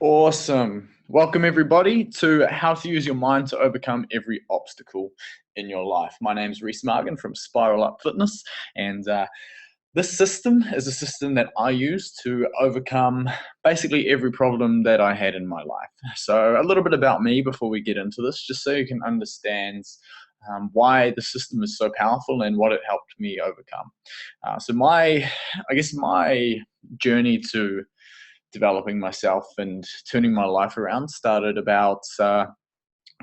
Awesome. Welcome, everybody, to How to Use Your Mind to Overcome Every Obstacle in Your Life. My name is Reese Margan from Spiral Up Fitness, and this system is a system that I use to overcome basically every problem that I had in my life. So, a little bit about me before we get into this, just so you can understand why the system is so powerful and what it helped me overcome. My journey to developing myself and turning my life around started about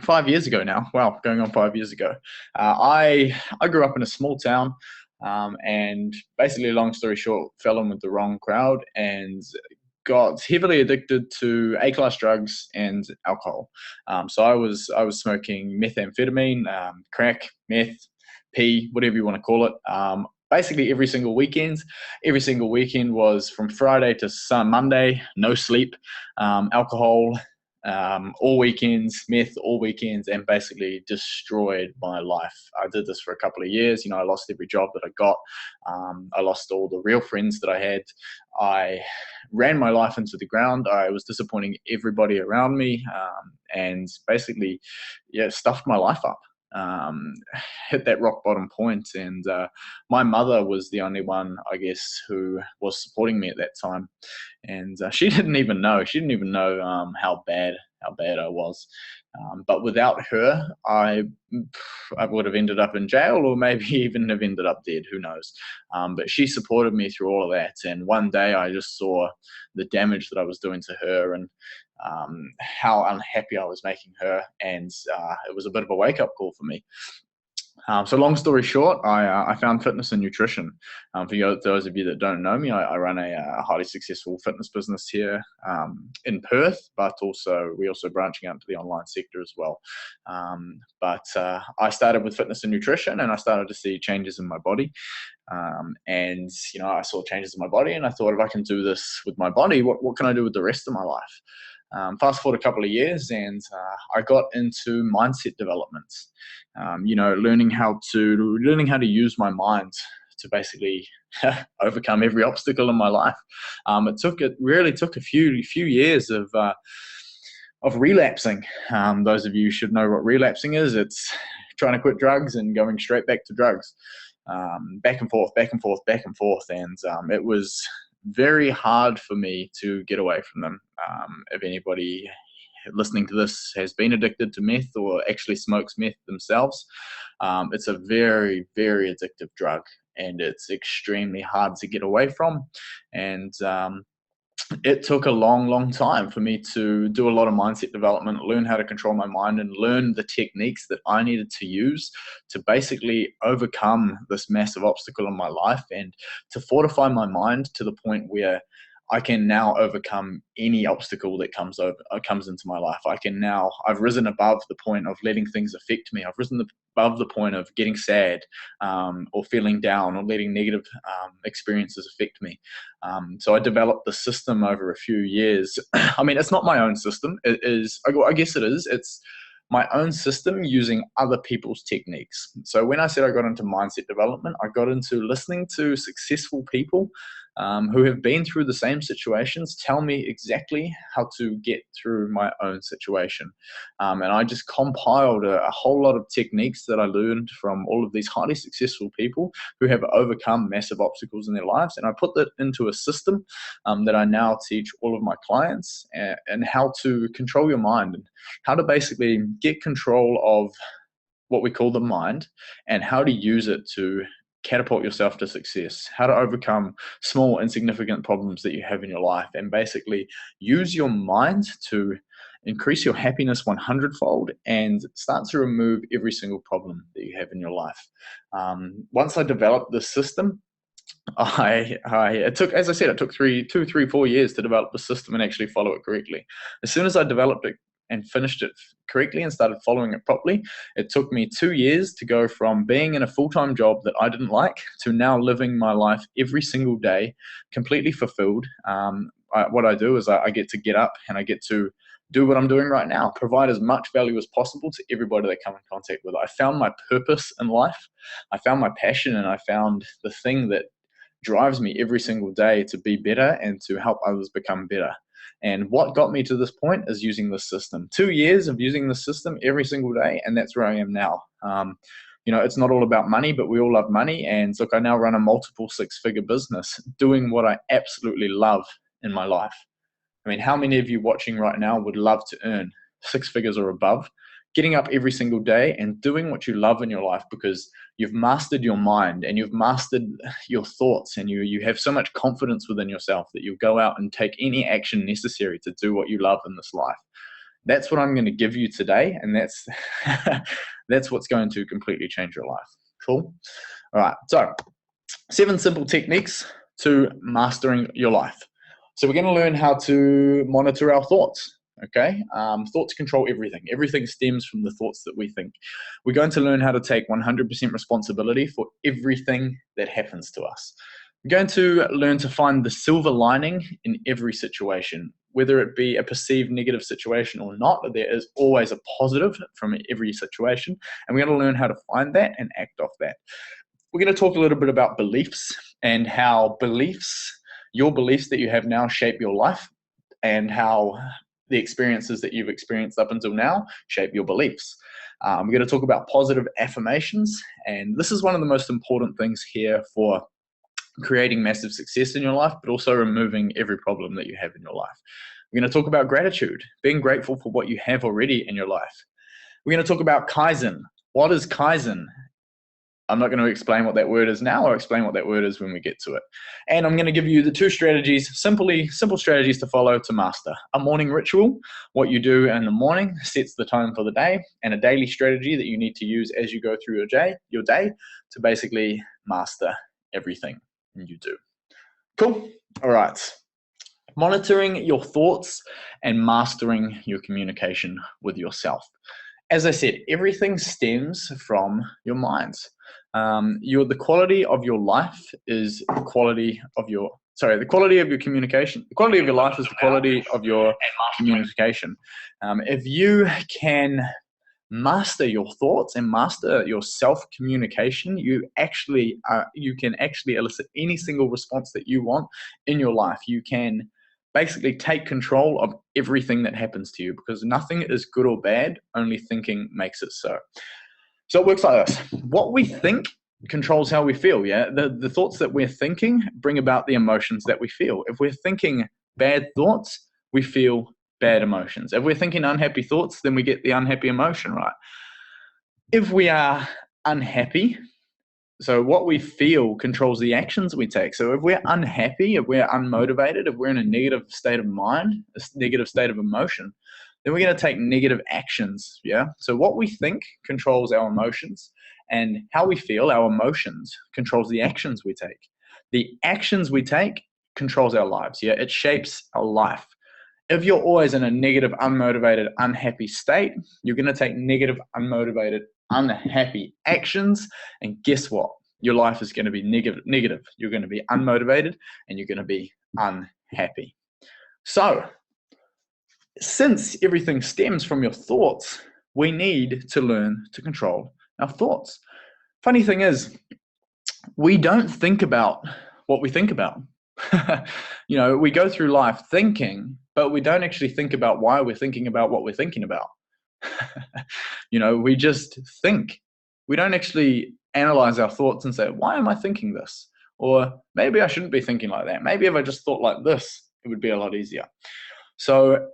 5 years ago now. Wow, going on 5 years ago. I grew up in a small town, and basically, long story short, fell in with the wrong crowd and got heavily addicted to A-class drugs and alcohol. So I was smoking methamphetamine, crack, meth, P, whatever you want to call it. Basically every single weekend. Every single weekend was from Friday to Monday, no sleep, alcohol, all weekends, meth all weekends, and basically destroyed my life. I did this for a couple of years. I lost every job that I got. I lost all the real friends that I had. I ran my life into the ground. I was disappointing everybody around me, and basically, stuffed my life up. um, Hit that rock bottom point, and my mother was the only one, I guess, who was supporting me at that time, and she didn't even know. She didn't even know how bad I was. But without her, I would have ended up in jail, or maybe even have ended up dead. Who knows? But she supported me through all of that. And one day, I just saw the damage that I was doing to her, and how unhappy I was making her, and it was a bit of a wake up call for me. So long story short, I found fitness and nutrition. Those of you that don't know me, I run a highly successful fitness business here in Perth, but we're also branching out to the online sector as well. But I started with fitness and nutrition, and I started to see changes in my body. And I saw changes in my body, and I thought, if I can do this with my body, what can I do with the rest of my life? Fast forward a couple of years, and I got into mindset development. Learning how to use my mind to basically overcome every obstacle in my life. It really took a few years of relapsing. Those of you should know what relapsing is. It's trying to quit drugs and going straight back to drugs, back and forth, back and forth, back and forth, and it was very hard for me to get away from them. If anybody listening to this has been addicted to meth or actually smokes meth themselves, it's a very, very addictive drug, and it's extremely hard to get away from. And it took a long, long time for me to do a lot of mindset development, learn how to control my mind, and learn the techniques that I needed to use to basically overcome this massive obstacle in my life, and to fortify my mind to the point where I can now overcome any obstacle that comes into my life. I've risen above the point of letting things affect me. I've risen above the point of getting sad, or feeling down, or letting negative experiences affect me. So I developed the system over a few years. I mean, it's not my own system. It is, I guess it is. It's my own system using other people's techniques. So when I said I got into mindset development, I got into listening to successful people who have been through the same situations tell me exactly how to get through my own situation. And I just compiled a whole lot of techniques that I learned from all of these highly successful people who have overcome massive obstacles in their lives. And I put that into a system that I now teach all of my clients, and how to control your mind, and how to basically get control of what we call the mind, and how to use it to catapult yourself to success, how to overcome small insignificant problems that you have in your life, and basically use your mind to increase your happiness 100-fold and start to remove every single problem that you have in your life. Once I developed this system, it took, as I said, it took 4 years to develop the system and actually follow it correctly. As soon as I developed it and finished it correctly and started following it properly, it took me 2 years to go from being in a full-time job that I didn't like to now living my life every single day completely fulfilled. What I do is I get to get up and I get to do what I'm doing right now, provide as much value as possible to everybody that I come in contact with. I found my purpose in life. I found my passion, and I found the thing that drives me every single day to be better and to help others become better. And what got me to this point is using this system. 2 years of using this system every single day, and that's where I am now. It's not all about money, but we all love money. And look, I now run a multiple six-figure business doing what I absolutely love in my life. I mean, how many of you watching right now would love to earn six figures or above, getting up every single day and doing what you love in your life because you've mastered your mind and you've mastered your thoughts, and you have so much confidence within yourself that you'll go out and take any action necessary to do what you love in this life? That's what I'm going to give you today, and that's that's what's going to completely change your life. Cool? All right, so 7 simple techniques to mastering your life. So we're going to learn how to monitor our thoughts. Okay, thoughts control everything. Everything stems from the thoughts that we think. We're going to learn how to take 100% responsibility for everything that happens to us. We're going to learn to find the silver lining in every situation, whether it be a perceived negative situation or not. There is always a positive from every situation, and we're going to learn how to find that and act off that. We're going to talk a little bit about beliefs and how your beliefs that you have now shape your life, and how the experiences that you've experienced up until now shape your beliefs. We're going to talk about positive affirmations, and this is one of the most important things here for creating massive success in your life, but also removing every problem that you have in your life. We're going to talk about gratitude, being grateful for what you have already in your life. We're going to talk about Kaizen. What is Kaizen? I'm not going to explain what that word is now. I'll explain what that word is when we get to it. And I'm going to give you the 2 strategies, simple strategies to follow to master. A morning ritual, what you do in the morning sets the tone for the day, and a daily strategy that you need to use as you go through your day to basically master everything you do. Cool? All right. Monitoring your thoughts and mastering your communication with yourself. As I said, everything stems from your minds. The quality of your life is the quality of your communication. The quality of your life is the quality of your communication. If you can master your thoughts and master your self-communication, you can actually elicit any single response that you want in your life. You can basically take control of everything that happens to you, because nothing is good or bad, only thinking makes it so. So it works like this. What we think controls how we feel, yeah? The thoughts that we're thinking bring about the emotions that we feel. If we're thinking bad thoughts, we feel bad emotions. If we're thinking unhappy thoughts, then we get the unhappy emotion, right? If we are unhappy, so what we feel controls the actions we take. So if we're unhappy, if we're unmotivated, if we're in a negative state of mind, a negative state of emotion, then we're going to take negative actions, yeah? So what we think controls our emotions, and how we feel, our emotions, controls the actions we take. The actions we take controls our lives, yeah? It shapes our life. If you're always in a negative, unmotivated, unhappy state, you're going to take negative, unmotivated, unhappy actions, and guess what? Your life is going to be negative. You're going to be unmotivated, and you're going to be unhappy. So, since everything stems from your thoughts, we need to learn to control our thoughts. Funny thing is, we don't think about what we think about. We go through life thinking, but we don't actually think about why we're thinking about what we're thinking about. We just think. We don't actually analyze our thoughts and say, why am I thinking this? Or maybe I shouldn't be thinking like that. Maybe if I just thought like this, it would be a lot easier. So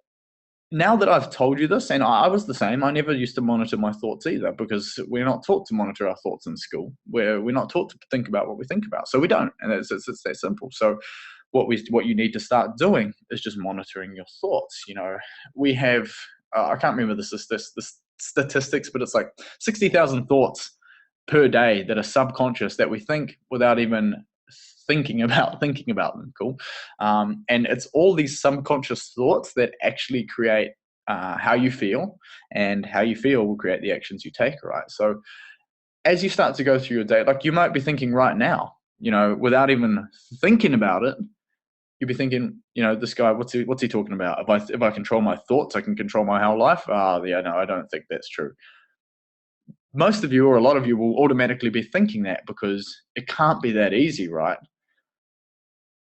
now that I've told you this, and I was the same, I never used to monitor my thoughts either, because we're not taught to monitor our thoughts in school. We're not taught to think about what we think about. So we don't, and it's that simple. So what you need to start doing is just monitoring your thoughts. We have, I can't remember the statistics, but it's like 60,000 thoughts per day that are subconscious, that we think without even thinking about them. Cool. And it's all these subconscious thoughts that actually create how you feel, and how you feel will create the actions you take, right? So as you start to go through your day, like you might be thinking right now, without even thinking about it, you'd be thinking, this guy, what's he talking about? If I control my thoughts, I can control my whole life. Yeah, no, I don't think that's true. Most of you, or a lot of you, will automatically be thinking that, because it can't be that easy, right?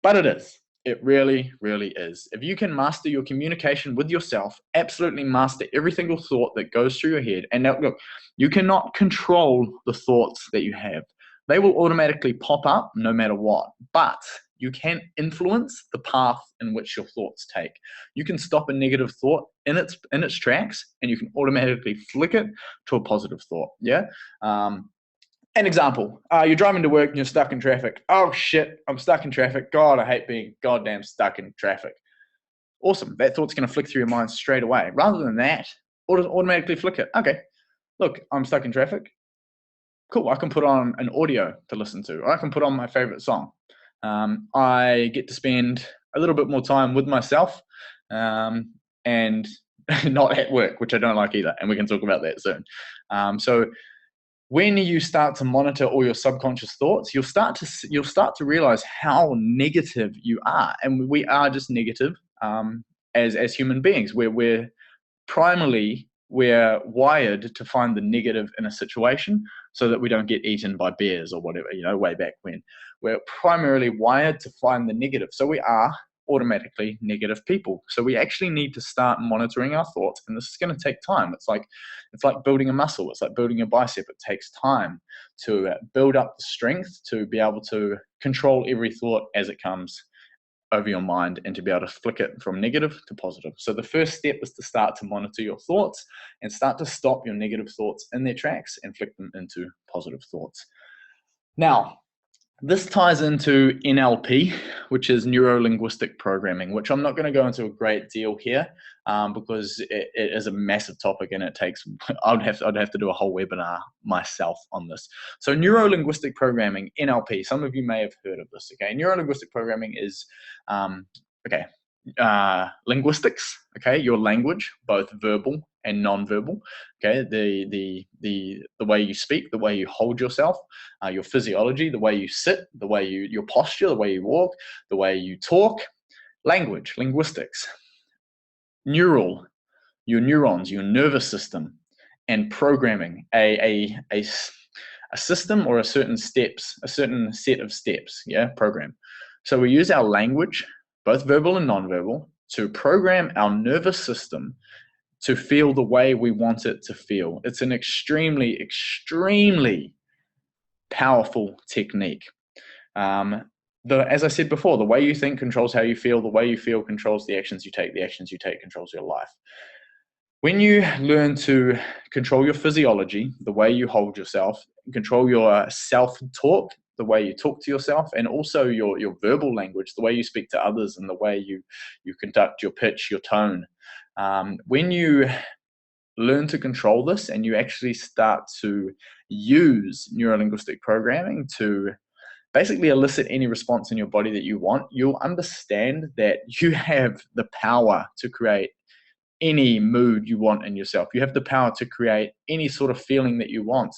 But it is. It really, really is. If you can master your communication with yourself, absolutely master every single thought that goes through your head. And now, look, you cannot control the thoughts that you have. They will automatically pop up no matter what. But you can influence the path in which your thoughts take. You can stop a negative thought in its tracks, and you can automatically flick it to a positive thought. Yeah. An example, you're driving to work and you're stuck in traffic. Oh shit, I'm stuck in traffic. God, I hate being goddamn stuck in traffic. Awesome. That thought's going to flick through your mind straight away. Rather than that, automatically flick it. Okay, look, I'm stuck in traffic. Cool, I can put on an audio to listen to, or I can put on my favorite song. I get to spend a little bit more time with myself and not at work, which I don't like either. And we can talk about that soon. So when you start to monitor all your subconscious thoughts, you'll start to realize how negative you are, and we are just negative as human beings. We're wired to find the negative in a situation so that we don't get eaten by bears or whatever. Way back when, we're primarily wired to find the negative. So we are automatically negative people. So we actually need to start monitoring our thoughts, and this is going to take time. It's like building a muscle. It's like building a bicep. It takes time to build up the strength to be able to control every thought as it comes over your mind, and to be able to flick it from negative to positive. So the first step is to start to monitor your thoughts and start to stop your negative thoughts in their tracks and flick them into positive thoughts. Now, this ties into NLP, which is neuro-linguistic programming, which I'm not going to go into a great deal here because it is a massive topic, and it takes. I'd have to do a whole webinar myself on this. So neuro-linguistic programming, NLP. Some of you may have heard of this. Okay, neuro-linguistic programming is linguistics. Okay, your language, both verbal and non-verbal. Okay, the way you speak, the way you hold yourself, your physiology, the way you sit, the way your posture, the way you walk, the way you talk. Language, linguistics. Neural, your neurons, your nervous system, and programming, a system or a certain set of steps. Yeah, program. So we use our language, both verbal and non-verbal, to program our nervous system to feel the way we want it to feel. It's an extremely, extremely powerful technique. As I said before, the way you think controls how you feel. The way you feel controls the actions you take. The actions you take controls your life. When you learn to control your physiology, the way you hold yourself, control your self-talk, the way you talk to yourself, and also your verbal language, the way you speak to others, and the way you conduct your pitch, your tone. When you learn to control this and you actually start to use neuro-linguistic programming to basically elicit any response in your body that you want, you'll understand that you have the power to create any mood you want in yourself. You have the power to create any sort of feeling that you want.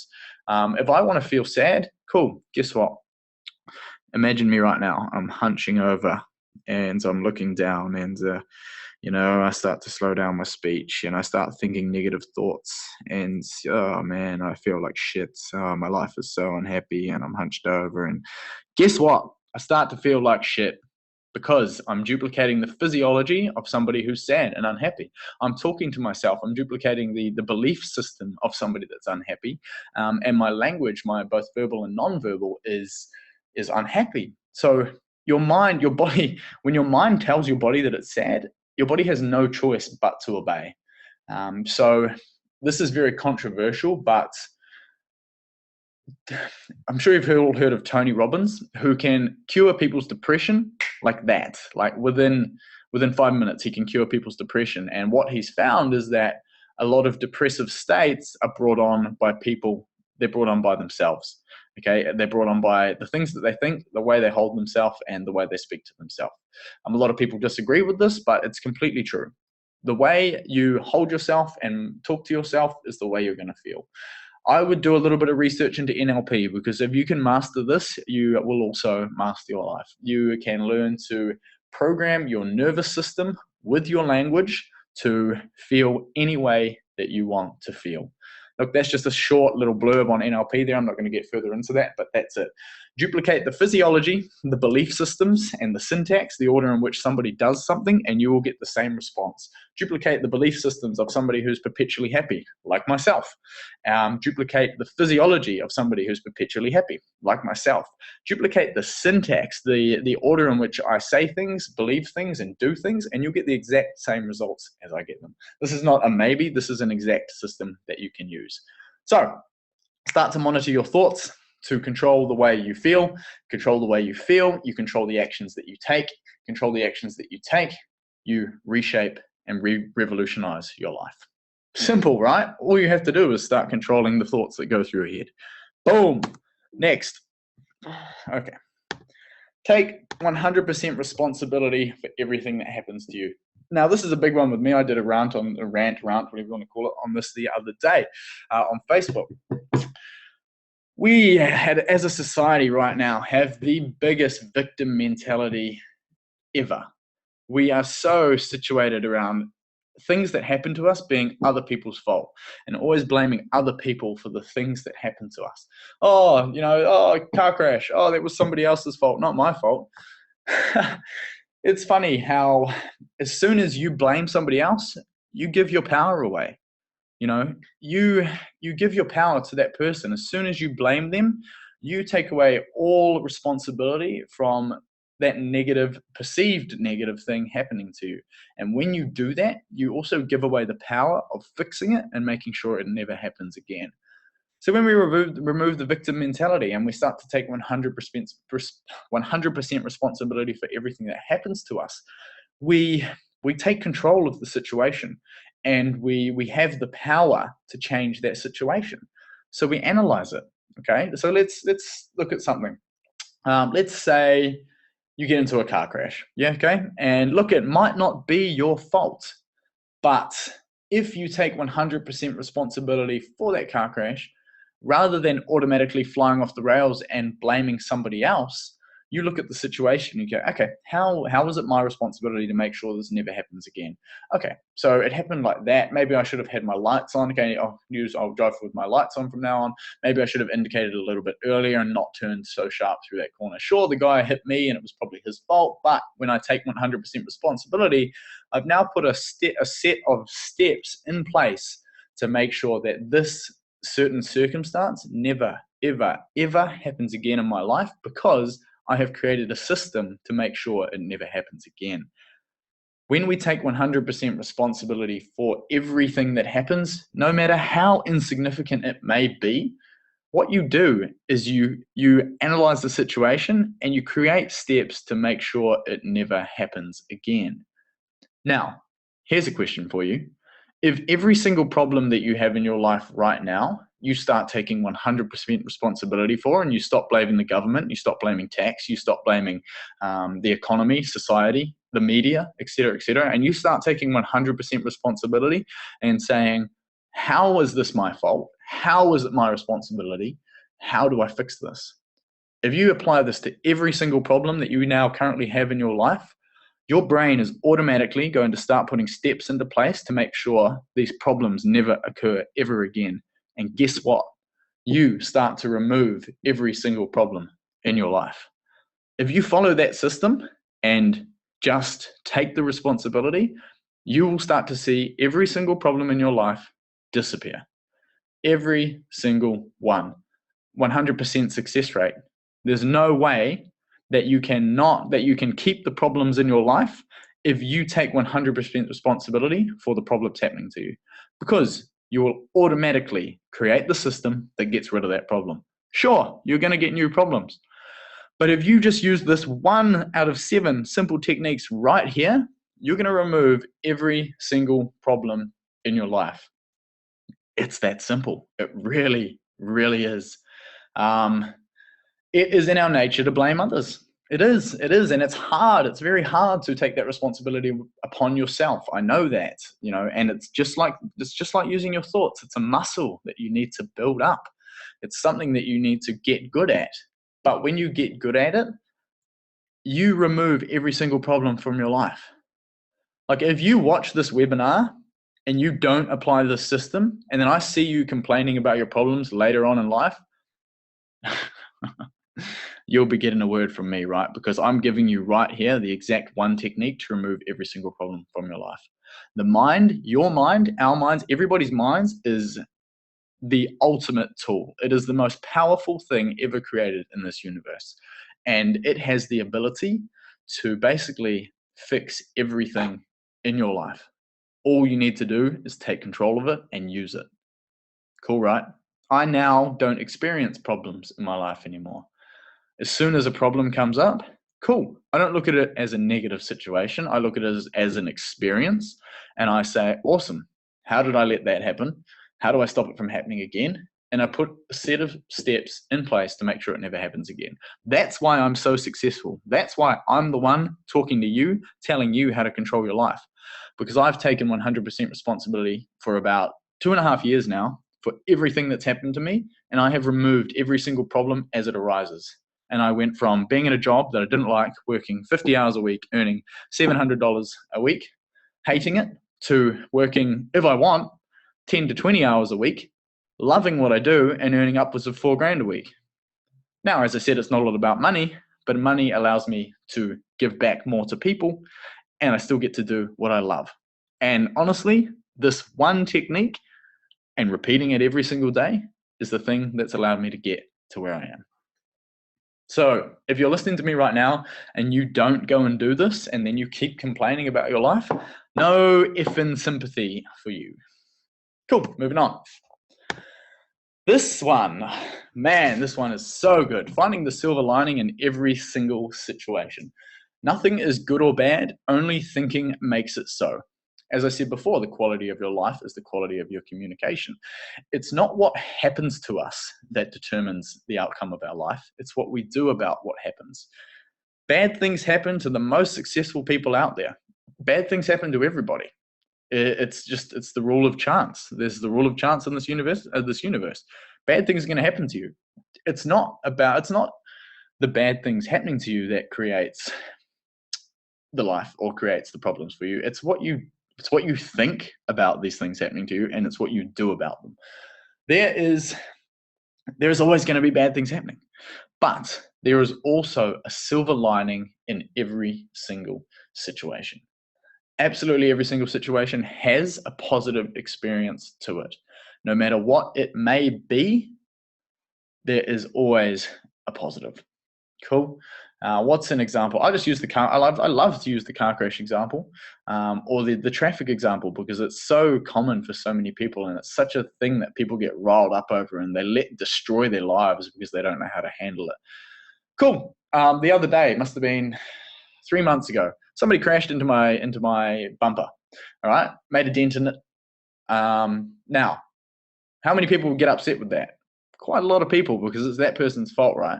If I want to feel sad, cool, guess what? Imagine me right now. I'm hunching over and I'm looking down, and I start to slow down my speech, and I start thinking negative thoughts, and oh man, I feel like shit. Oh, my life is so unhappy, and I'm hunched over, and guess what? I start to feel like shit because I'm duplicating the physiology of somebody who's sad and unhappy. I'm talking to myself. I'm duplicating the belief system of somebody that's unhappy, and my language, my both verbal and non-verbal, is unhappy. So your mind, your body, when your mind tells your body that it's sad, your body has no choice but to obey. So this is very controversial, but I'm sure you've all heard of Tony Robbins, who can cure people's depression like that. Like within 5 minutes, he can cure people's depression. And what he's found is that a lot of depressive states are brought on by people. They're brought on by themselves. Okay, they're brought on by the things that they think, the way they hold themselves, and the way they speak to themselves. A lot of people disagree with this, but it's completely true. The way you hold yourself and talk to yourself is the way you're going to feel. I would do a little bit of research into NLP, because if you can master this, you will also master your life. You can learn to program your nervous system with your language to feel any way that you want to feel. Look, that's just a short little blurb on NLP there. I'm not going to get further into that, but that's it. Duplicate the physiology, the belief systems, and the syntax, the order in which somebody does something, and you will get the same response. Duplicate the belief systems of somebody who's perpetually happy, like myself. Duplicate the physiology of somebody who's perpetually happy, like myself. Duplicate the syntax, the order in which I say things, believe things, and do things, and you'll get the exact same results as I get them. This is not a maybe, this is an exact system that you can use. So, start to monitor your thoughts to control the way you feel. Control the way you feel, you control the actions that you take. Control the actions that you take, you reshape and revolutionize your life. Simple, right? All you have to do is start controlling the thoughts that go through your head. Boom. Next. Okay. Take 100% responsibility for everything that happens to you. Now, this is a big one with me. I did a rant, whatever you want to call it, on this the other day on Facebook. We had, as a society right now, have the biggest victim mentality ever. We are so situated around things that happen to us being other people's fault and always blaming other people for the things that happen to us. Oh, car crash. Oh, that was somebody else's fault, not my fault. It's funny how as soon as you blame somebody else, you give your power away. You give your power to that person. As soon as you blame them, you take away all responsibility from that perceived negative thing happening to you. And when you do that, you also give away the power of fixing it and making sure it never happens again. So when we remove the victim mentality and we start to take 100% responsibility for everything that happens to us, we take control of the situation, and we have the power to change that situation. So we analyze it. Okay, so let's look at something. Let's say you get into a car crash. Yeah, okay, and look, it might not be your fault, but if you take 100% responsibility for that car crash, rather than automatically flying off the rails and blaming somebody else, you look at the situation and you go, okay, how is it my responsibility to make sure this never happens again? Okay, so it happened like that. Maybe I should have had my lights on. Okay, I'll drive with my lights on from now on. Maybe I should have indicated a little bit earlier and not turned so sharp through that corner. Sure, the guy hit me and it was probably his fault, but when I take 100% responsibility, I've now put a set of steps in place to make sure that this certain circumstance never, ever, ever happens again in my life, because I have created a system to make sure it never happens again. When we take 100% responsibility for everything that happens, no matter how insignificant it may be, what you do is you analyze the situation and you create steps to make sure it never happens again. Now, here's a question for you. If every single problem that you have in your life right now, you start taking 100% responsibility for, and you stop blaming the government, you stop blaming tax, you stop blaming the economy, society, the media, etc., and you start taking 100% responsibility and saying, how is this my fault? How is it my responsibility? How do I fix this? If you apply this to every single problem that you now currently have in your life, your brain is automatically going to start putting steps into place to make sure these problems never occur ever again. And guess what? You start to remove every single problem in your life. If you follow that system and just take the responsibility, you will start to see every single problem in your life disappear. Every single one. 100% success rate. There's no way that you can keep the problems in your life if you take 100% responsibility for the problems happening to you, because you will automatically create the system that gets rid of that problem. Sure, you're going to get new problems, but if you just use this 1 out of 7 simple techniques right here, you're going to remove every single problem in your life. It's that simple. It really, really is. It is in our nature to blame others. It is, and it's hard. It's very hard to take that responsibility upon yourself. I know that, and it's just like using your thoughts. It's a muscle that you need to build up. It's something that you need to get good at. But when you get good at it, you remove every single problem from your life. Like if you watch this webinar and you don't apply this system, and then I see you complaining about your problems later on in life, you'll be getting a word from me, right? Because I'm giving you right here the exact one technique to remove every single problem from your life. The mind, your mind, our minds, everybody's minds is the ultimate tool. It is the most powerful thing ever created in this universe. And it has the ability to basically fix everything in your life. All you need to do is take control of it and use it. Cool, right? I now don't experience problems in my life anymore. As soon as a problem comes up, cool. I don't look at it as a negative situation. I look at it as an experience, and I say, awesome. How did I let that happen? How do I stop it from happening again? And I put a set of steps in place to make sure it never happens again. That's why I'm so successful. That's why I'm the one talking to you, telling you how to control your life. Because I've taken 100% responsibility for about 2.5 years now for everything that's happened to me, and I have removed every single problem as it arises. And I went from being in a job that I didn't like, working 50 hours a week, earning $700 a week, hating it, to working, if I want, 10 to 20 hours a week, loving what I do, and earning upwards of $4,000 a week. Now, as I said, it's not all about money, but money allows me to give back more to people, and I still get to do what I love. And honestly, this one technique and repeating it every single day is the thing that's allowed me to get to where I am. So if you're listening to me right now and you don't go and do this and then you keep complaining about your life, no effing sympathy for you. Cool, moving on. This one, man, this one is so good. Finding the silver lining in every single situation. Nothing is good or bad, only thinking makes it so. As I said before, the quality of your life is the quality of your communication. It's not what happens to us that determines the outcome of our life. It's what we do about what happens. Bad things happen to the most successful people out there. Bad things happen to everybody. It's the rule of chance. There's the rule of chance in this universe. Bad things are going to happen to you. It's not the bad things happening to you that creates the life or creates the problems for you. It's what you think about these things happening to you, and it's what you do about them. There's always going to be bad things happening, but there is also a silver lining in every single situation. Absolutely every single situation has a positive experience to it. No matter what it may be, there is always a positive. Cool. What's an example? I just use the car. I love to use the car crash example, or the traffic example, because it's so common for so many people, and it's such a thing that people get riled up over, and they let destroy their lives because they don't know how to handle it. Cool. The other day, it must have been 3 months ago, somebody crashed into my bumper. All right, made a dent in it. Now, how many people would get upset with that? Quite a lot of people, because it's that person's fault, right?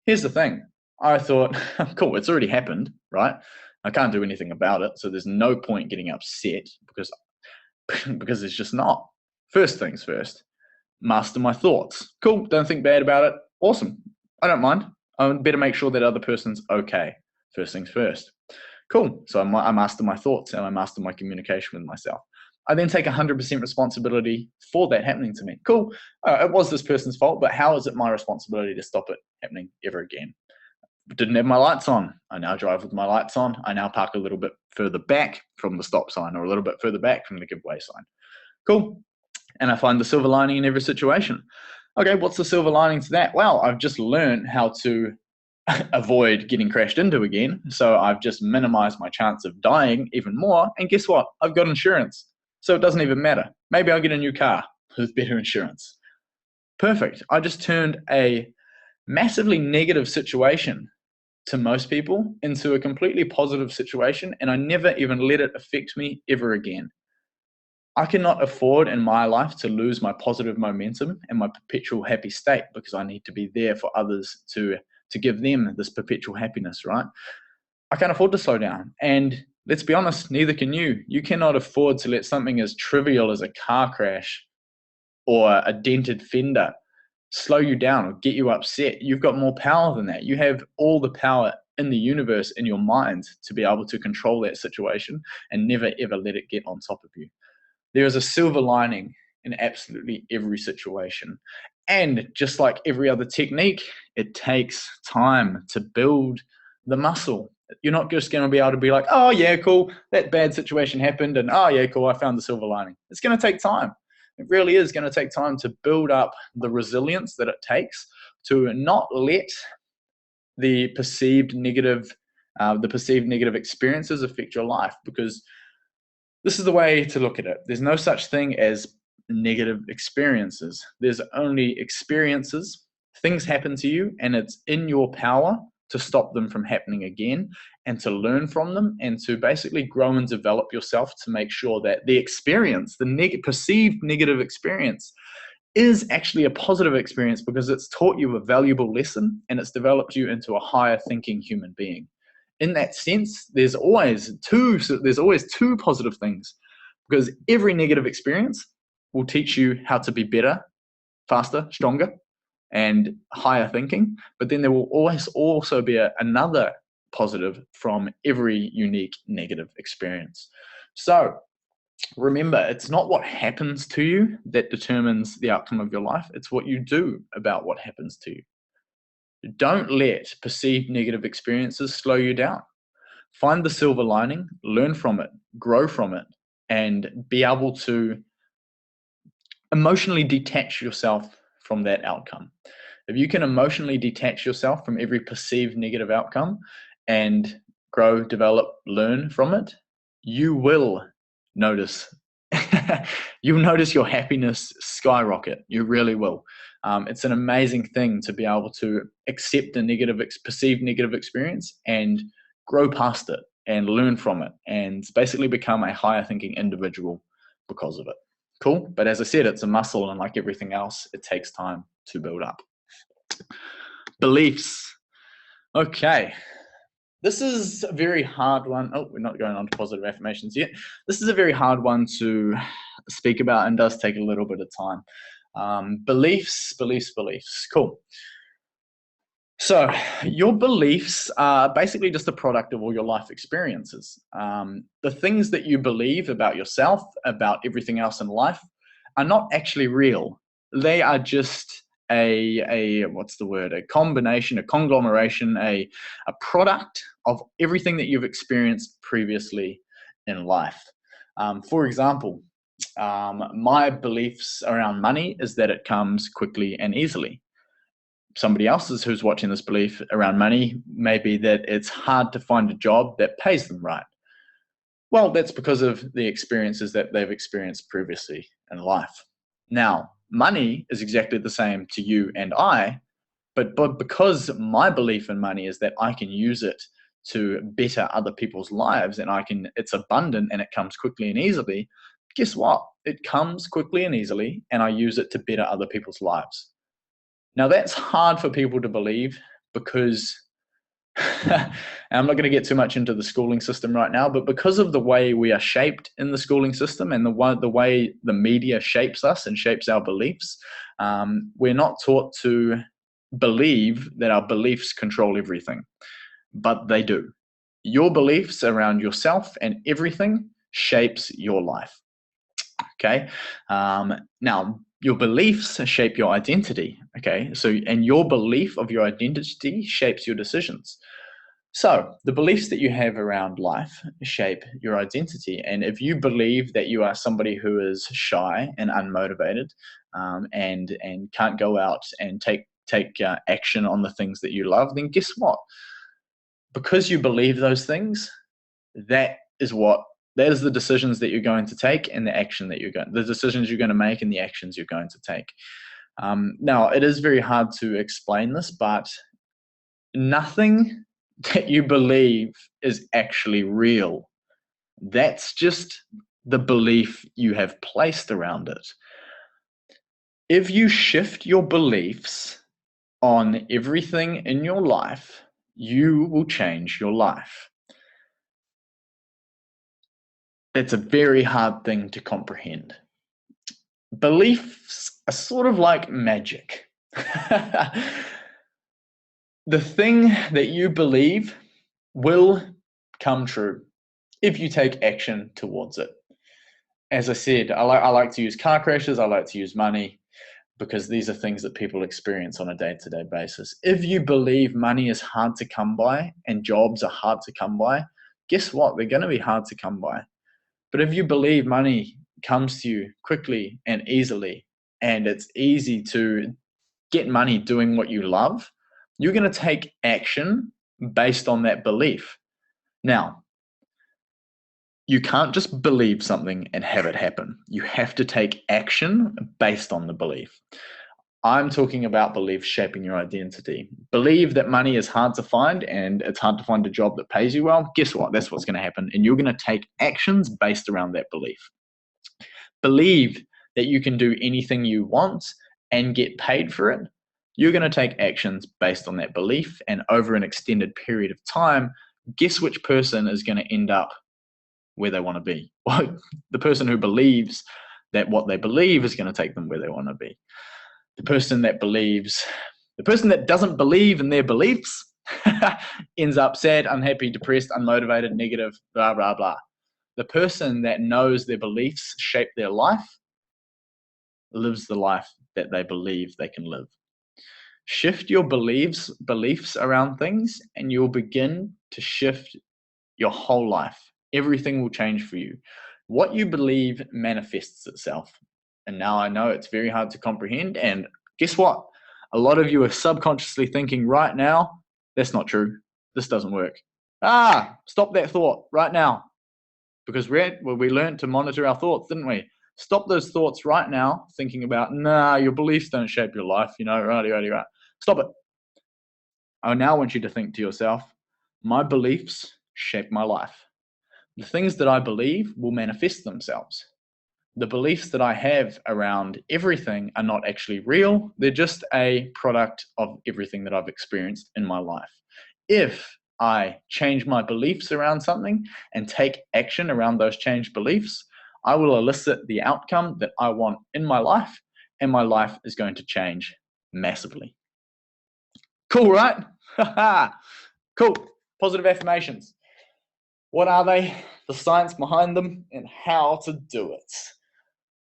Here's the thing. I thought, cool, it's already happened, right? I can't do anything about it, so there's no point getting upset because it's just not. First things first, master my thoughts. Cool, don't think bad about it. Awesome, I don't mind. I better make sure that other person's okay. First things first. Cool, so I master my thoughts and I master my communication with myself. I then take 100% responsibility for that happening to me. Cool, it was this person's fault, but how is it my responsibility to stop it happening ever again? Didn't have my lights on. I now drive with my lights on. I now park a little bit further back from the stop sign, or a little bit further back from the giveaway sign. Cool. And I find the silver lining in every situation. Okay, what's the silver lining to that? Well, I've just learned how to avoid getting crashed into again. So I've just minimized my chance of dying even more. And guess what? I've got insurance. So it doesn't even matter. Maybe I'll get a new car with better insurance. Perfect. I just turned a massively negative situation to most people into a completely positive situation, and I never even let it affect me ever again. I cannot afford in my life to lose my positive momentum and my perpetual happy state, because I need to be there for others to give them this perpetual happiness, right? I can't afford to slow down. And let's be honest, neither can you. You cannot afford to let something as trivial as a car crash or a dented fender slow you down or get you upset. You've got more power than that. You have all the power in the universe in your mind to be able to control that situation and never ever let it get on top of you. There is a silver lining in absolutely every situation. And just like every other technique, it takes time to build the muscle. You're not just going to be able to be like, oh yeah, cool, that bad situation happened, and oh yeah, cool, I found the silver lining. It's going to take time. It really is going to take time to build up the resilience that it takes to not let the perceived negative experiences affect your life, because this is the way to look at it. There's no such thing as negative experiences. There's only experiences. Things happen to you, and it's in your power to stop them from happening again, and to learn from them, and to basically grow and develop yourself to make sure that the experience, the perceived negative experience, is actually a positive experience, because it's taught you a valuable lesson and it's developed you into a higher thinking human being. In that sense, there's always two positive things, because every negative experience will teach you how to be better, faster, stronger, and higher thinking. But then there will always also be another positive from every unique negative experience. So remember, it's not what happens to you that determines the outcome of your life. It's what you do about what happens to you. Don't let perceived negative experiences slow you down. Find the silver lining, learn from it, grow from it, and be able to emotionally detach yourself from that outcome. If you can emotionally detach yourself from every perceived negative outcome and grow, develop, learn from it, you will notice you'll notice your happiness skyrocket. You really will. It's an amazing thing to be able to accept a perceived negative experience and grow past it and learn from it, and basically become a higher thinking individual because of it. Cool. But as I said, it's a muscle, and like everything else, it takes time to build up. Beliefs. Okay. This is a very hard one. Oh, we're not going on to positive affirmations yet. This is a very hard one to speak about and does take a little bit of time. Beliefs. Cool. So your beliefs are basically just a product of all your life experiences. The things that you believe about yourself, about everything else in life, are not actually real. They are just a combination, a conglomeration, a product of everything that you've experienced previously in life. For example, my beliefs around money is that it comes quickly and easily. Somebody else's who's watching this belief around money may be that it's hard to find a job that pays them right. Well, that's because of the experiences that they've experienced previously in life. Now, money is exactly the same to you and I, but because my belief in money is that I can use it to better other people's lives, and it's abundant and it comes quickly and easily, guess what? It comes quickly and easily, and I use it to better other people's lives. Now, that's hard for people to believe because I'm not going to get too much into the schooling system right now, but because of the way we are shaped in the schooling system and the way the media shapes us and shapes our beliefs, we're not taught to believe that our beliefs control everything, but they do. Your beliefs around yourself and everything shapes your life. Okay. Now, your beliefs shape your identity. Okay. And your belief of your identity shapes your decisions. So the beliefs that you have around life shape your identity. And if you believe that you are somebody who is shy and unmotivated, and can't go out and take action on the things that you love, then guess what? Because you believe those things, that is the decisions that you're going to take and the decisions you're going to make and the actions you're going to take. Now, it is very hard to explain this, but nothing that you believe is actually real. That's just the belief you have placed around it. If you shift your beliefs on everything in your life, you will change your life. That's a very hard thing to comprehend. Beliefs are sort of like magic. The thing that you believe will come true if you take action towards it. As I said, I like to use car crashes, I like to use money. because these are things that people experience on a day-to-day basis. If you believe money is hard to come by and jobs are hard to come by, guess what? They're going to be hard to come by. But if you believe money comes to you quickly and easily, and it's easy to get money doing what you love, you're going to take action based on that belief. Now, you can't just believe something and have it happen. You have to take action based on the belief. I'm talking about beliefs shaping your identity. Believe that money is hard to find and it's hard to find a job that pays you well. Guess what? That's what's going to happen. And you're going to take actions based around that belief. Believe that you can do anything you want and get paid for it. You're going to take actions based on that belief. And over an extended period of time, guess which person is going to end up where they want to be? Well, the person who believes that what they believe is going to take them where they want to be. The person that doesn't believe in their beliefs ends up sad, unhappy, depressed, unmotivated, negative, blah, blah, blah. The person that knows their beliefs shape their life lives the life that they believe they can live. Shift your beliefs around things and you'll begin to shift your whole life. Everything will change for you. What you believe manifests itself. And now I know it's very hard to comprehend. And guess what? A lot of you are subconsciously thinking right now, that's not true. This doesn't work. Stop that thought right now. Because we learned to monitor our thoughts, didn't we? Stop those thoughts right now, thinking about, your beliefs don't shape your life, right. Stop it. I now want you to think to yourself, my beliefs shape my life. The things that I believe will manifest themselves. The beliefs that I have around everything are not actually real. They're just a product of everything that I've experienced in my life. If I change my beliefs around something and take action around those changed beliefs, I will elicit the outcome that I want in my life, and my life is going to change massively. Cool, right? Cool. Positive affirmations. What are they? The science behind them and how to do it.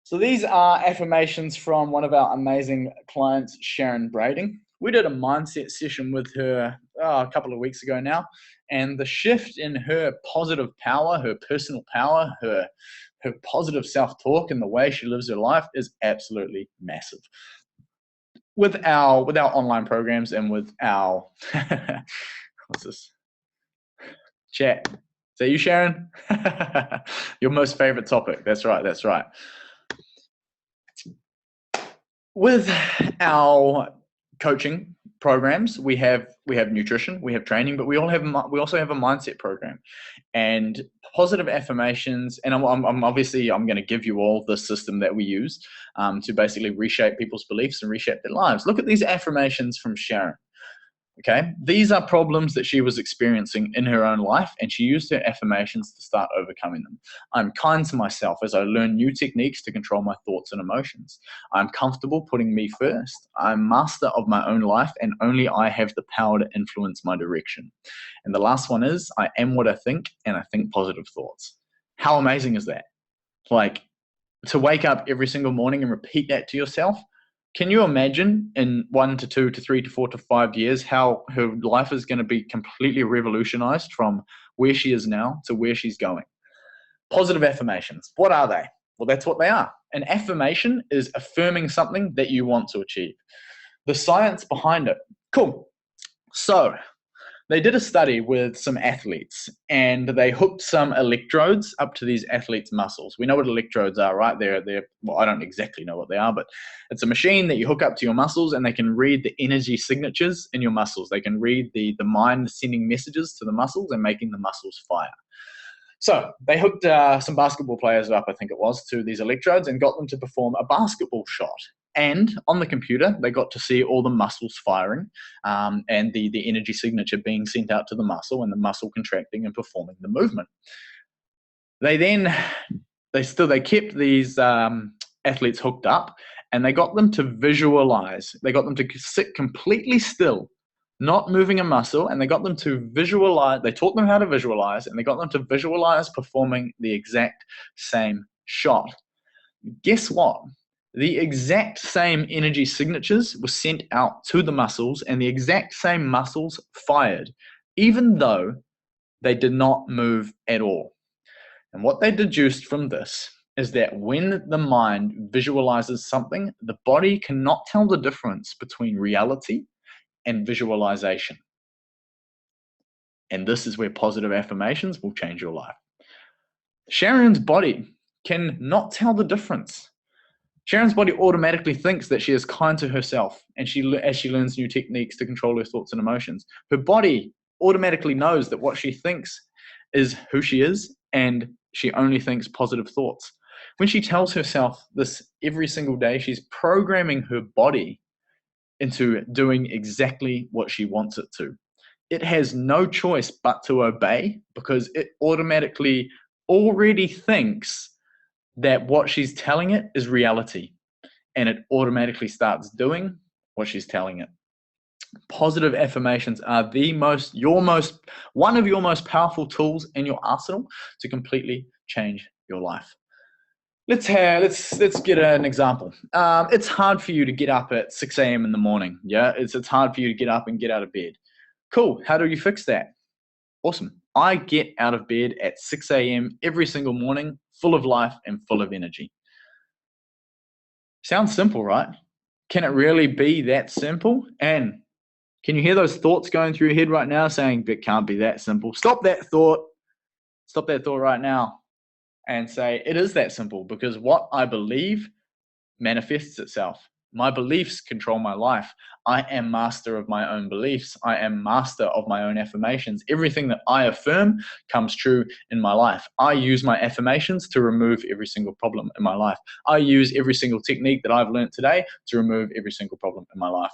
So these are affirmations from one of our amazing clients, Sharon Brading. We did a mindset session with her a couple of weeks ago now, and the shift in her positive power, her personal power, her positive self-talk and the way she lives her life is absolutely massive. With our online programs and with our what's this? Chat. Is that you, Sharon? Your most favorite topic. That's right. With our coaching programs, we have nutrition, we have training, but we also have a mindset program and positive affirmations. And I'm obviously going to give you all the system that we use to basically reshape people's beliefs and reshape their lives. Look at these affirmations from Sharon. Okay, these are problems that she was experiencing in her own life, and she used her affirmations to start overcoming them. I'm kind to myself as I learn new techniques to control my thoughts and emotions. I'm comfortable putting me first. I'm master of my own life, and only I have the power to influence my direction. And the last one is, I am what I think, and I think positive thoughts. How amazing is that? Like, to wake up every single morning and repeat that to yourself. Can you imagine in 1 to 2 to 3 to 4 to 5 years how her life is going to be completely revolutionized from where she is now to where she's going? Positive affirmations. What are they? Well, that's what they are. An affirmation is affirming something that you want to achieve. The science behind it. Cool. So they did a study with some athletes and they hooked some electrodes up to these athletes' muscles. We know what electrodes are, right? Well, I don't exactly know what they are, but it's a machine that you hook up to your muscles and they can read the energy signatures in your muscles. They can read the mind sending messages to the muscles and making the muscles fire. So they hooked some basketball players up, I think it was, to these electrodes and got them to perform a basketball shot. And on the computer, they got to see all the muscles firing and the energy signature being sent out to the muscle and the muscle contracting and performing the movement. They kept these athletes hooked up and they got them to visualize. They got them to sit completely still, not moving a muscle, and they got them to visualize. They taught them how to visualize, and they got them to visualize performing the exact same shot. Guess what? the exact same energy signatures were sent out to the muscles and the exact same muscles fired, even though they did not move at all. And what they deduced from this is that when the mind visualizes something, the body cannot tell the difference between reality and visualization. And this is where positive affirmations will change your life. Sharon's body cannot tell the difference. Sharon's body automatically thinks that she is kind to herself, and as she learns new techniques to control her thoughts and emotions, her body automatically knows that what she thinks is who she is, and she only thinks positive thoughts. When she tells herself this every single day, she's programming her body into doing exactly what she wants it to. It has no choice but to obey because it automatically already thinks that what she's telling it is reality, and it automatically starts doing what she's telling it. Positive affirmations are one of your most powerful tools in your arsenal to completely change your life. Let's get an example. It's hard for you to get up at 6 a.m. in the morning. Yeah, it's hard for you to get up and get out of bed. Cool. How do you fix that? Awesome. I get out of bed at 6 a.m. every single morning, full of life and full of energy. Sounds simple, right? Can it really be that simple? And can you hear those thoughts going through your head right now saying, it can't be that simple? Stop that thought. Stop that thought right now and say, it is that simple, because what I believe manifests itself. My beliefs control my life. I am master of my own beliefs. I am master of my own affirmations. Everything that I affirm comes true in my life. I use my affirmations to remove every single problem in my life. I use every single technique that I've learned today to remove every single problem in my life.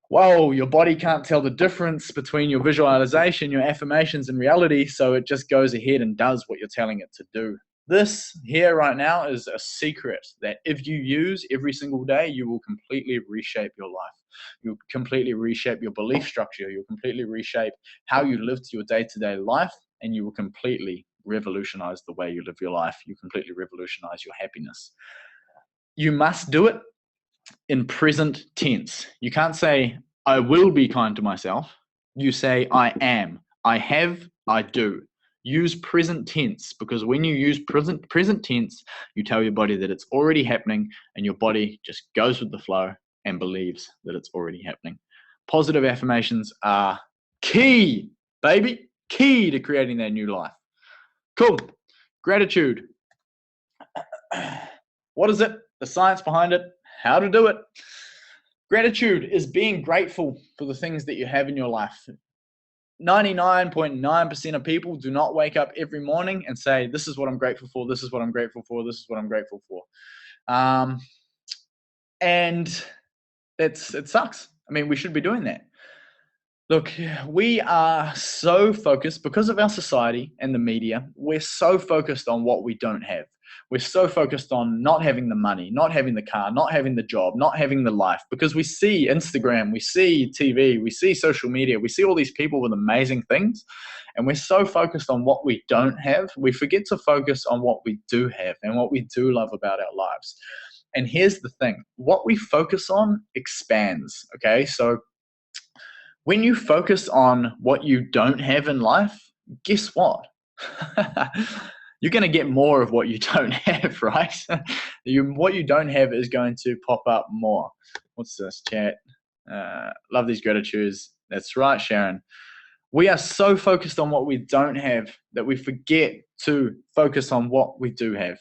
Whoa, your body can't tell the difference between your visualization, your affirmations, and reality, so it just goes ahead and does what you're telling it to do. This here right now is a secret that if you use every single day, you will completely reshape your life. You'll completely reshape your belief structure. You'll completely reshape how you live your day-to-day life, and you will completely revolutionize the way you live your life. You completely revolutionize your happiness. You must do it in present tense. You can't say, I will be kind to myself. You say, I am, I have, I do. Use present tense, because when you use present tense, you tell your body that it's already happening, and your body just goes with the flow and believes that it's already happening. Positive affirmations are key, baby, key to creating that new life. Cool. Gratitude. What is it? The science behind it, how to do it. Gratitude is being grateful for the things that you have in your life. 99.9% of people do not wake up every morning and say, this is what I'm grateful for, this is what I'm grateful for, this is what I'm grateful for. And it sucks. I mean, we should be doing that. Look, we are so focused, because of our society and the media, we're so focused on what we don't have. We're so focused on not having the money, not having the car, not having the job, not having the life, because we see Instagram, we see TV, we see social media, we see all these people with amazing things, and we're so focused on what we don't have, we forget to focus on what we do have and what we do love about our lives. And here's the thing, what we focus on expands, okay? So when you focus on what you don't have in life, guess what? You're going to get more of what you don't have, right? What you don't have is going to pop up more. What's this, chat? Love these gratitudes. That's right, Sharon. We are so focused on what we don't have that we forget to focus on what we do have.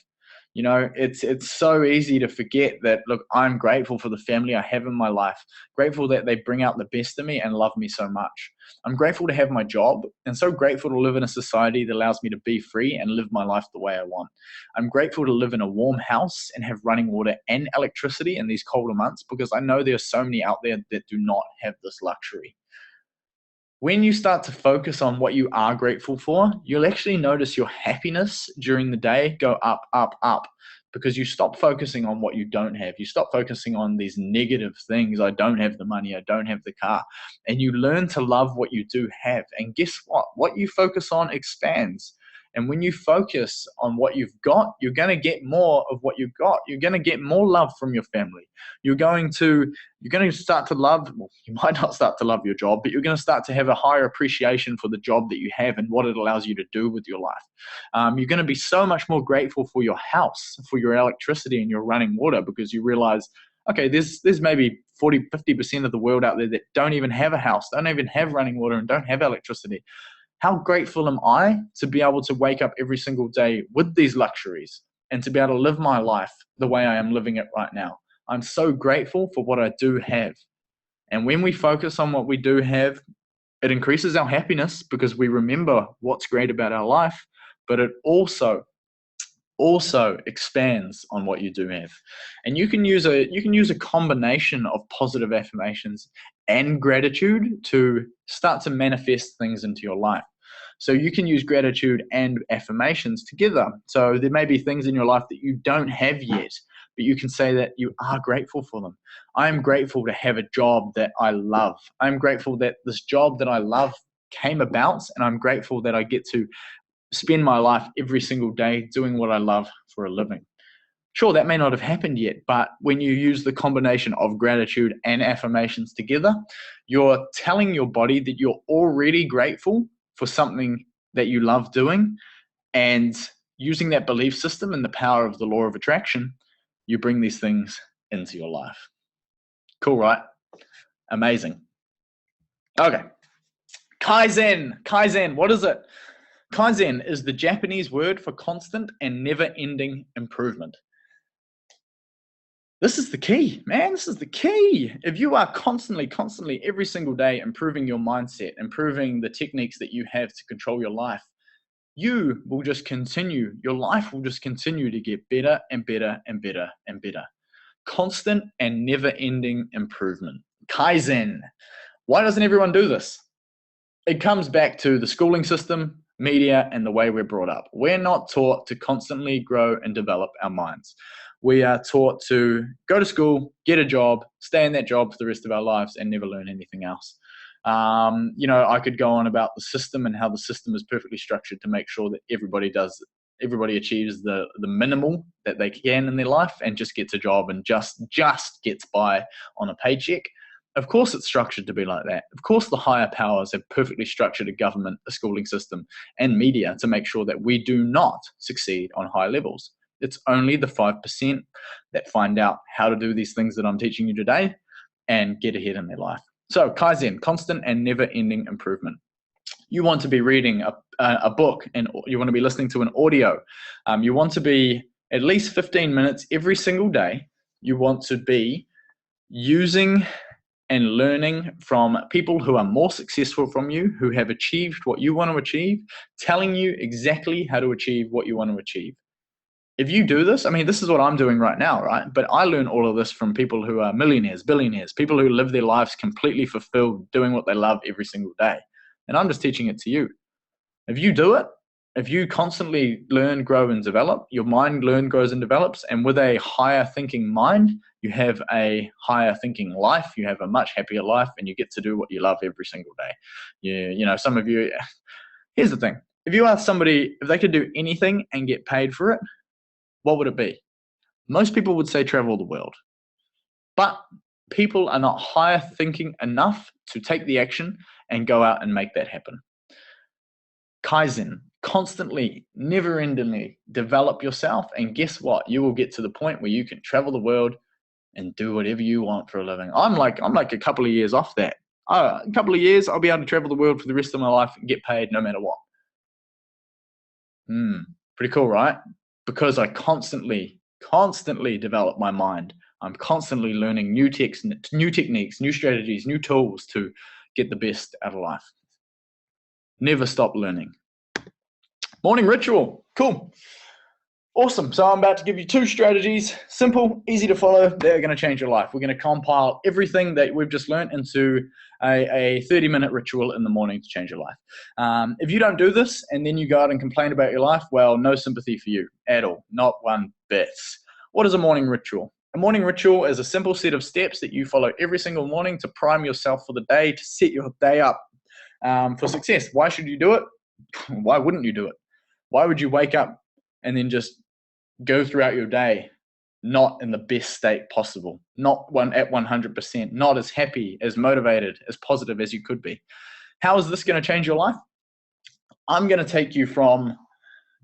You know, it's so easy to forget that, look, I'm grateful for the family I have in my life, grateful that they bring out the best in me and love me so much. I'm grateful to have my job, and so grateful to live in a society that allows me to be free and live my life the way I want. I'm grateful to live in a warm house and have running water and electricity in these colder months, because I know there are so many out there that do not have this luxury. When you start to focus on what you are grateful for, you'll actually notice your happiness during the day go up, up, up, because you stop focusing on what you don't have. You stop focusing on these negative things. I don't have the money, I don't have the car. And you learn to love what you do have. And guess what? What you focus on expands. And when you focus on what you've got, you're going to get more of what you've got. You're going to get more love from your family. You're going to start to love, well, you might not start to love your job, but you're going to start to have a higher appreciation for the job that you have and what it allows you to do with your life. You're going to be so much more grateful for your house, for your electricity and your running water, because you realize, okay, there's maybe 40, 50% of the world out there that don't even have a house, don't even have running water, and don't have electricity. How grateful am I to be able to wake up every single day with these luxuries and to be able to live my life the way I am living it right now? I'm so grateful for what I do have. And when we focus on what we do have, it increases our happiness because we remember what's great about our life, but it also expands on what you do have. And you can use a combination of positive affirmations and gratitude to start to manifest things into your life. So you can use gratitude and affirmations together. So there may be things in your life that you don't have yet, but you can say that you are grateful for them. I am grateful to have a job that I love. I'm grateful that this job that I love came about, and I'm grateful that I get to spend my life every single day doing what I love for a living. Sure, that may not have happened yet, but when you use the combination of gratitude and affirmations together, you're telling your body that you're already grateful for something that you love doing, and using that belief system and the power of the law of attraction, you bring these things into your life. Cool, right? Amazing. Okay. Kaizen, what is it? Kaizen is the Japanese word for constant and never-ending improvement. This is the key, man. This is the key. If you are constantly, every single day improving your mindset, improving the techniques that you have to control your life, you will just continue. Your life will just continue to get better and better and better and better. Constant and never-ending improvement. Kaizen. Why doesn't everyone do this? It comes back to the schooling system, media, and the way we're brought up. We're not taught to constantly grow and develop our minds. We are taught to go to school, get a job, stay in that job for the rest of our lives, and never learn anything else. I could go on about the system and how the system is perfectly structured to make sure that everybody achieves the minimal that they can in their life and just gets a job and just gets by on a paycheck. Of course it's structured to be like that. Of course the higher powers have perfectly structured a government, a schooling system, and media to make sure that we do not succeed on high levels. It's only the 5% that find out how to do these things that I'm teaching you today and get ahead in their life. So Kaizen, constant and never-ending improvement. You want to be reading a book, and you want to be listening to an audio. You want to be at least 15 minutes every single day. You want to be using and learning from people who are more successful from you, who have achieved what you want to achieve, telling you exactly how to achieve what you want to achieve. If you do this, I mean, this is what I'm doing right now, right? But I learn all of this from people who are millionaires, billionaires, people who live their lives completely fulfilled, doing what they love every single day. And I'm just teaching it to you. If you do it, if you constantly learn, grow, and develop, your mind learns, grows, and develops. And with a higher thinking mind, you have a higher thinking life. You have a much happier life, and you get to do what you love every single day. Some of you, here's the thing. If you ask somebody if they could do anything and get paid for it, what would it be? Most people would say travel the world. But people are not higher thinking enough to take the action and go out and make that happen. Kaizen, constantly, never-endingly develop yourself, and guess what? You will get to the point where you can travel the world and do whatever you want for a living. I'm like a couple of years off that. A couple of years, I'll be able to travel the world for the rest of my life and get paid no matter what. Pretty cool, right? Because I constantly develop my mind. I'm constantly learning new techniques, new strategies, new tools to get the best out of life. Never stop learning. Morning ritual. Cool. Awesome. So I'm about to give you 2 strategies, simple, easy to follow. They're going to change your life. We're going to compile everything that we've just learned into a 30-minute ritual in the morning to change your life. If you don't do this and then you go out and complain about your life, well, no sympathy for you at all. Not one bit. What is a morning ritual? A morning ritual is a simple set of steps that you follow every single morning to prime yourself for the day, to set your day up for success. Why should you do it? Why wouldn't you do it? Why would you wake up and then just go throughout your day not in the best state possible, not at 100%, not as happy, as motivated, as positive as you could be? How is this going to change your life? I'm going to take you from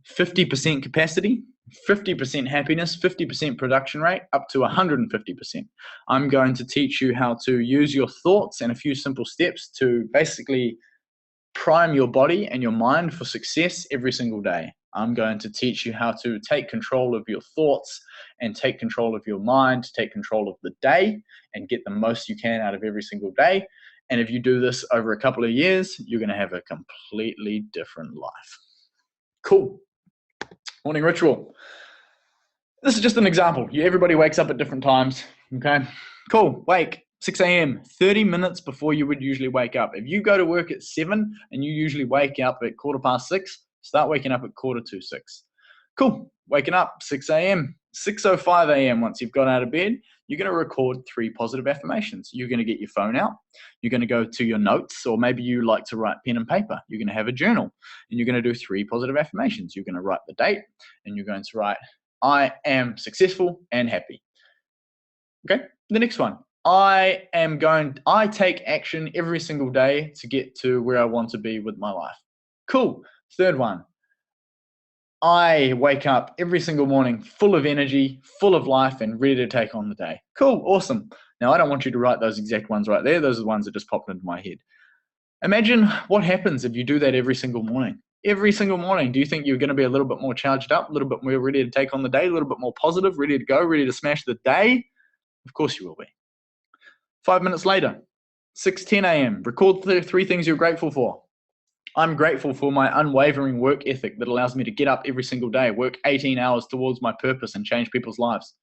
50% capacity, 50% happiness, 50% production rate, up to 150%. I'm going to teach you how to use your thoughts and a few simple steps to basically prime your body and your mind for success every single day. I'm going to teach you how to take control of your thoughts and take control of your mind, take control of the day and get the most you can out of every single day. And if you do this over a couple of years, you're going to have a completely different life. Cool. Morning ritual. This is just an example. Everybody wakes up at different times. Okay. Cool. Wake. 6 a.m., 30 minutes before you would usually wake up. If you go to work at 7 and you usually wake up at 6:15, start waking up at 6:45. Cool. Waking up 6 a.m., 6:05 a.m. Once you've got out of bed, you're going to record 3 positive affirmations. You're going to get your phone out. You're going to go to your notes, or maybe you like to write pen and paper. You're going to have a journal and you're going to do 3 positive affirmations. You're going to write the date and you're going to write, I am successful and happy. Okay. The next one. I take action every single day to get to where I want to be with my life. Cool. Third one. I wake up every single morning full of energy, full of life, and ready to take on the day. Cool. Awesome. Now, I don't want you to write those exact ones right there. Those are the ones that just popped into my head. Imagine what happens if you do that every single morning. Every single morning, do you think you're going to be a little bit more charged up, a little bit more ready to take on the day, a little bit more positive, ready to go, ready to smash the day? Of course you will be. 5 minutes later, 6:10 a.m., record 3 things you're grateful for. I'm grateful for my unwavering work ethic that allows me to get up every single day, work 18 hours towards my purpose and change people's lives.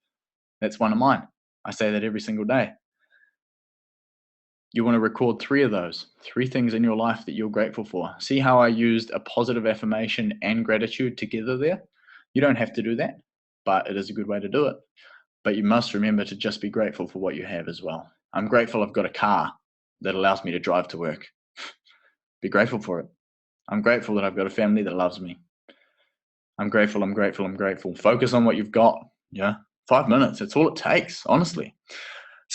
That's one of mine. I say that every single day. You want to record 3 of those, 3 things in your life that you're grateful for. See how I used a positive affirmation and gratitude together there? You don't have to do that, but it is a good way to do it. But you must remember to just be grateful for what you have as well. I'm grateful I've got a car that allows me to drive to work. Be grateful for it. I'm grateful that I've got a family that loves me. I'm grateful. Focus on what you've got. Yeah, 5 minutes. That's all it takes, honestly.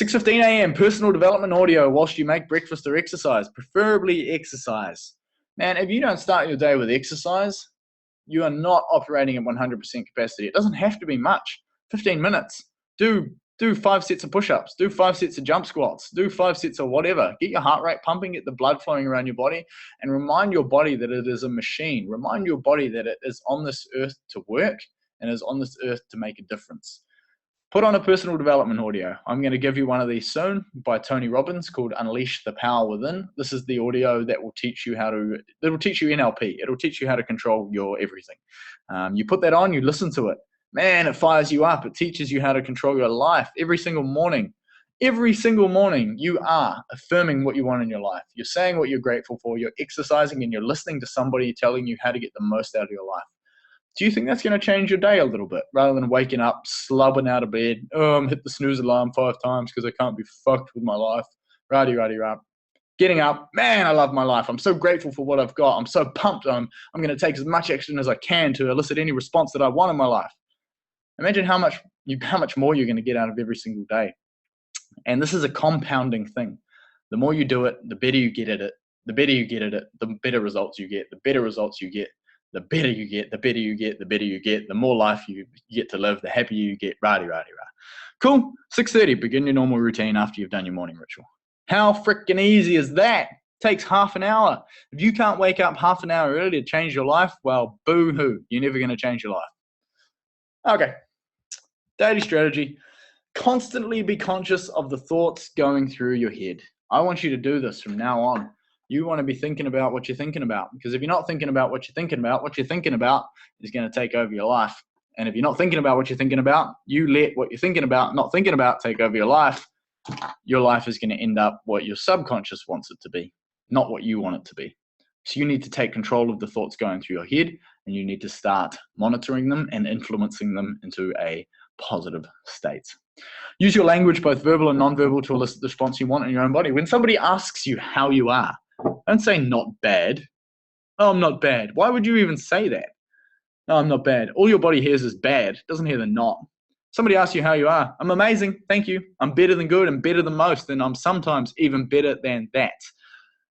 6:15 a.m. personal development audio whilst you make breakfast or exercise, preferably exercise. Man, if you don't start your day with exercise, you are not operating at 100% capacity. It doesn't have to be much. 15 minutes. Do 5 sets of push-ups, do 5 sets of jump squats, do 5 sets of whatever. Get your heart rate pumping, get the blood flowing around your body, and remind your body that it is a machine. Remind your body that it is on this earth to work and is on this earth to make a difference. Put on a personal development audio. I'm going to give you one of these soon by Tony Robbins called Unleash the Power Within. This is the audio that will teach you it'll teach you NLP. It'll teach you how to control your everything. You put that on, you listen to it. Man, it fires you up. It teaches you how to control your life every single morning. Every single morning, you are affirming what you want in your life. You're saying what you're grateful for. You're exercising and you're listening to somebody telling you how to get the most out of your life. Do you think that's going to change your day a little bit rather than waking up, slubbing out of bed? I'm hit the snooze alarm 5 times because I can't be fucked with my life. Rah. Getting up, man, I love my life. I'm so grateful for what I've got. I'm so pumped. I'm going to take as much action as I can to elicit any response that I want in my life. Imagine how much more you're going to get out of every single day. And this is a compounding thing. The more you do it, the better you get at it. The better you get at it, the better results you get. The better results you get, the better you get. The better you get, the better you get. The more life you get to live, the happier you get. Rah. Cool. 6:30, begin your normal routine after you've done your morning ritual. How freaking easy is that? Takes half an hour. If you can't wake up half an hour early to change your life, well, boo-hoo. You're never going to change your life. Okay. Daily strategy. Constantly be conscious of the thoughts going through your head. I want you to do this from now on. You want to be thinking about what you're thinking about, because if you're not thinking about what you're thinking about, what you're thinking about is going to take over your life. And if you're not thinking about what you're thinking about, you let what you're thinking about, not thinking about, take over your life is going to end up what your subconscious wants it to be, not what you want it to be. So you need to take control of the thoughts going through your head, and you need to start monitoring them and influencing them into a positive state. Use your language, both verbal and non-verbal, to elicit the response you want in your own body. When somebody asks you how you are, don't say not bad. Oh, I'm not bad. Why would you even say that? No, I'm not bad. All your body hears is bad. It doesn't hear the not. Somebody asks you how you are. I'm amazing. Thank you. I'm better than good. I'm better than most. And I'm sometimes even better than that.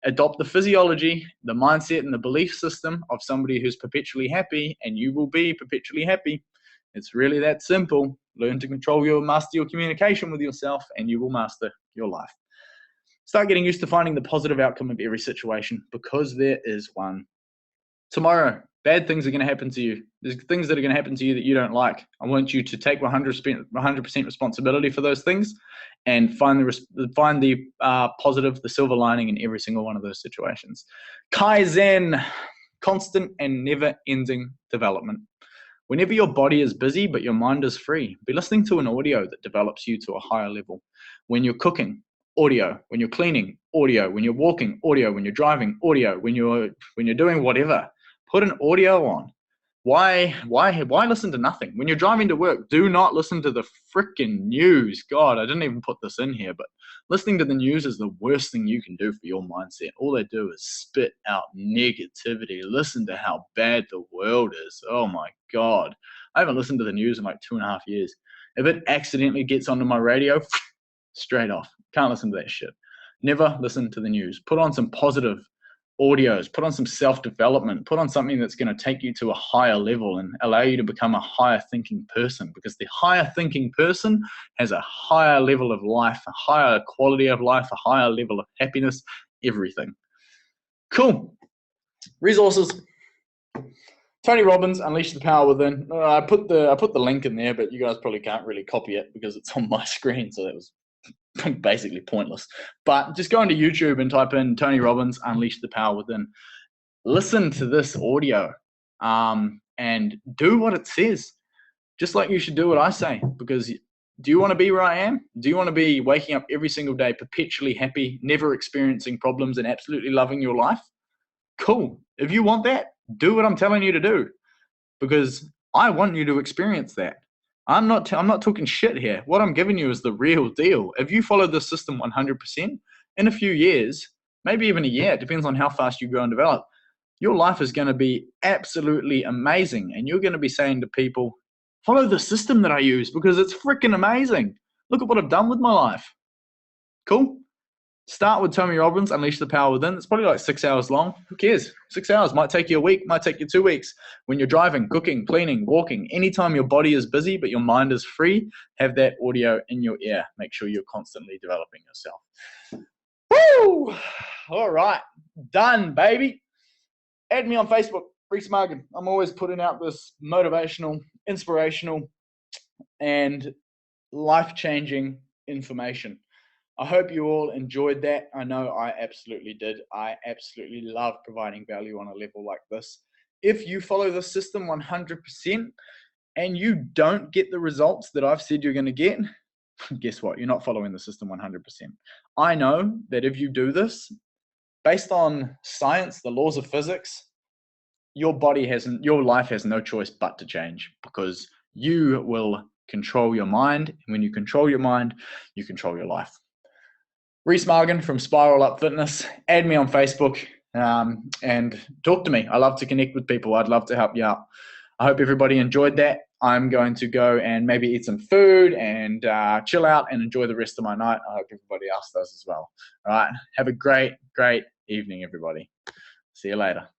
Adopt the physiology, the mindset, and the belief system of somebody who's perpetually happy, and you will be perpetually happy. It's really that simple. Learn to master your communication with yourself, and you will master your life. Start getting used to finding the positive outcome of every situation, because there is one. Tomorrow, bad things are going to happen to you. There's things that are going to happen to you that you don't like. I want you to take 100% responsibility for those things, and find the positive, the silver lining in every single one of those situations. Kaizen, constant and never-ending development. Whenever your body is busy but your mind is free, be listening to an audio that develops you to a higher level. When you're cooking, audio. When you're cleaning, audio. When you're walking, audio. When you're driving, audio. When you're doing whatever, put an audio on. Why listen to nothing? When you're driving to work, do not listen to the freaking news. God, I didn't even put this in here, but listening to the news is the worst thing you can do for your mindset. All they do is spit out negativity. Listen to how bad the world is. Oh my God. I haven't listened to the news in like 2.5 years. If it accidentally gets onto my radio, straight off. Can't listen to that shit. Never listen to the news. Put on some positive audios, put on some self-development, put on something that's going to take you to a higher level and allow you to become a higher thinking person, because the higher thinking person has a higher level of life, a higher quality of life, a higher level of happiness, everything. Cool. Resources. Tony Robbins, Unleash the Power Within. I put the link in there, but you guys probably can't really copy it because it's on my screen, so that was basically pointless. But just go into YouTube and type in Tony Robbins, Unleash the Power Within. Listen to this audio and do what it says, just like you should do what I say. Because do you want to be where I am? Do you want to be waking up every single day perpetually happy, never experiencing problems, and absolutely loving your life? Cool. If you want that, do what I'm telling you to do, because I want you to experience that. I'm not talking shit here. What I'm giving you is the real deal. If you follow the system 100%, in a few years, maybe even a year, it depends on how fast you grow and develop, your life is going to be absolutely amazing. And you're going to be saying to people, follow the system that I use because it's freaking amazing. Look at what I've done with my life. Cool? Start with Tony Robbins, Unleash the Power Within. It's probably like 6 hours long. Who cares? 6 hours might take you a week, might take you 2 weeks. When you're driving, cooking, cleaning, walking, anytime your body is busy but your mind is free, have that audio in your ear. Make sure you're constantly developing yourself. Woo! All right. Done, baby. Add me on Facebook, Reese Morgan. I'm always putting out this motivational, inspirational, and life-changing information. I hope you all enjoyed that. I know I absolutely did. I absolutely love providing value on a level like this. If you follow the system 100% and you don't get the results that I've said you're going to get, guess what? You're not following the system 100%. I know that if you do this, based on science, the laws of physics, your life has no choice but to change, because you will control your mind. And when you control your mind, you control your life. Reese Morgan from Spiral Up Fitness. Add me on Facebook and talk to me. I love to connect with people. I'd love to help you out. I hope everybody enjoyed that. I'm going to go and maybe eat some food and chill out and enjoy the rest of my night. I hope everybody else does as well. All right. Have a great, great evening, everybody. See you later.